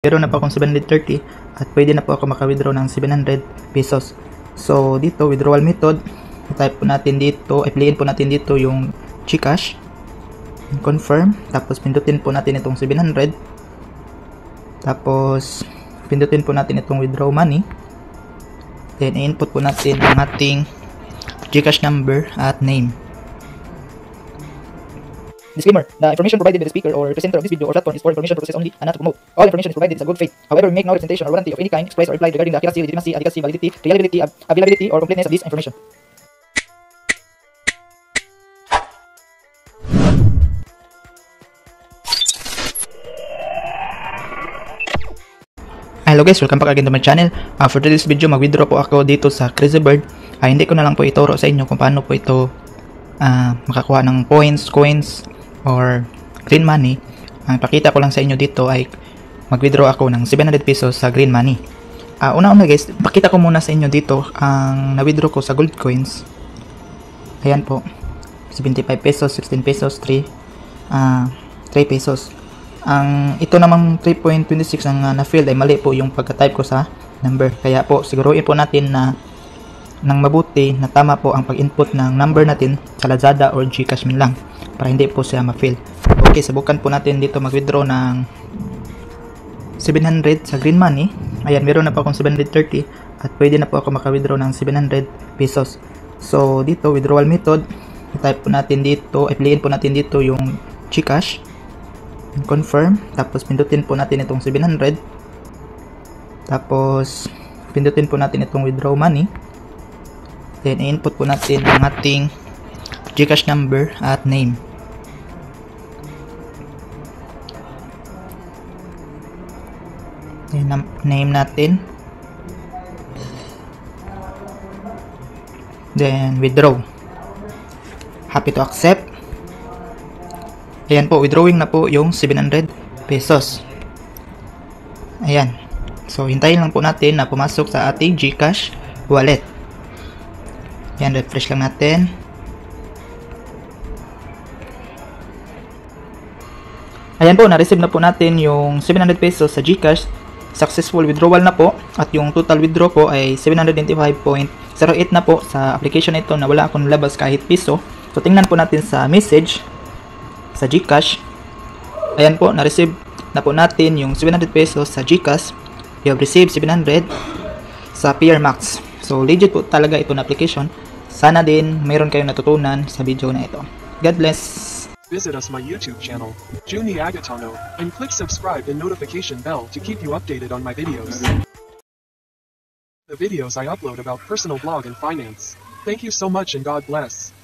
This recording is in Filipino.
Meron na po akong 730 at pwede na po ako maka-withdraw ng 700 pesos. So dito, withdrawal method, type po natin dito, i-playin po natin dito yung GCash, confirm, tapos pindutin po natin itong 700, tapos pindutin po natin itong withdraw money, then i-input po natin ang ating GCash number at name. Disclaimer: the information provided by the speaker or presenter of this video or platform is for information purposes only and not to promote. All information is provided in good faith. However, we make no representation or warranty of any kind expressed or implied regarding the accuracy, legitimacy, adequacy, validity, reliability, availability, or completeness of this information. Hello guys, welcome back again to my channel. For today's video, mag-withdraw po ako dito sa Crazy Bird. Hindi ko na lang po ituro sa inyo kung paano po ito makakuha ng coins, or green money. Ang pakita ko lang sa inyo dito ay mag-withdraw ako ng 700 pesos sa green money. Una-una guys, pakita ko muna sa inyo dito ang na-withdraw ko sa gold coins. Ayan po, 75 pesos, 16 pesos, 3 pesos. Ang ito namang 3.26 ang na-field ay mali po yung pagka-type ko sa number. Kaya po siguruhin po natin na nang mabuti na tama po ang pag-input ng number natin sa Lazada or GCash man lang para hindi po siya ma-fill. Okay, subukan po natin dito mag-withdraw ng 700 sa green money. Ayan, meron na po akong 730 at pwede na po ako maka-withdraw ng 700 pesos. So dito, withdrawal method, i-type po natin dito, i-playin po natin dito yung GCash, confirm, tapos pindutin po natin itong 700, tapos pindutin po natin itong withdraw money, then i-input po natin ang ating GCash number at name. Name natin, then withdraw. Happy to accept. Ayan po, withdrawing na po yung 700 pesos. Ayan, so hintayin lang po natin na pumasok sa ating GCash wallet. Ayan, refresh lang natin. Ayan po, na-receive na po natin yung 700 pesos sa GCash. Successful withdrawal na po. At yung total withdraw ko ay 795.08 na po sa application ito na wala akong labas kahit piso. So tingnan po natin sa message sa GCash. Ayan po, na-receive na po natin yung 700 pesos sa GCash. You have received 700 sa PR Max. So legit po talaga ito na application. Sana din mayroon kayong natutunan sa video na ito. God bless! Visit us my YouTube channel, Juni Agatano, and click subscribe and notification bell to keep you updated on my videos. The videos I upload about personal blog and finance. Thank you so much and God bless.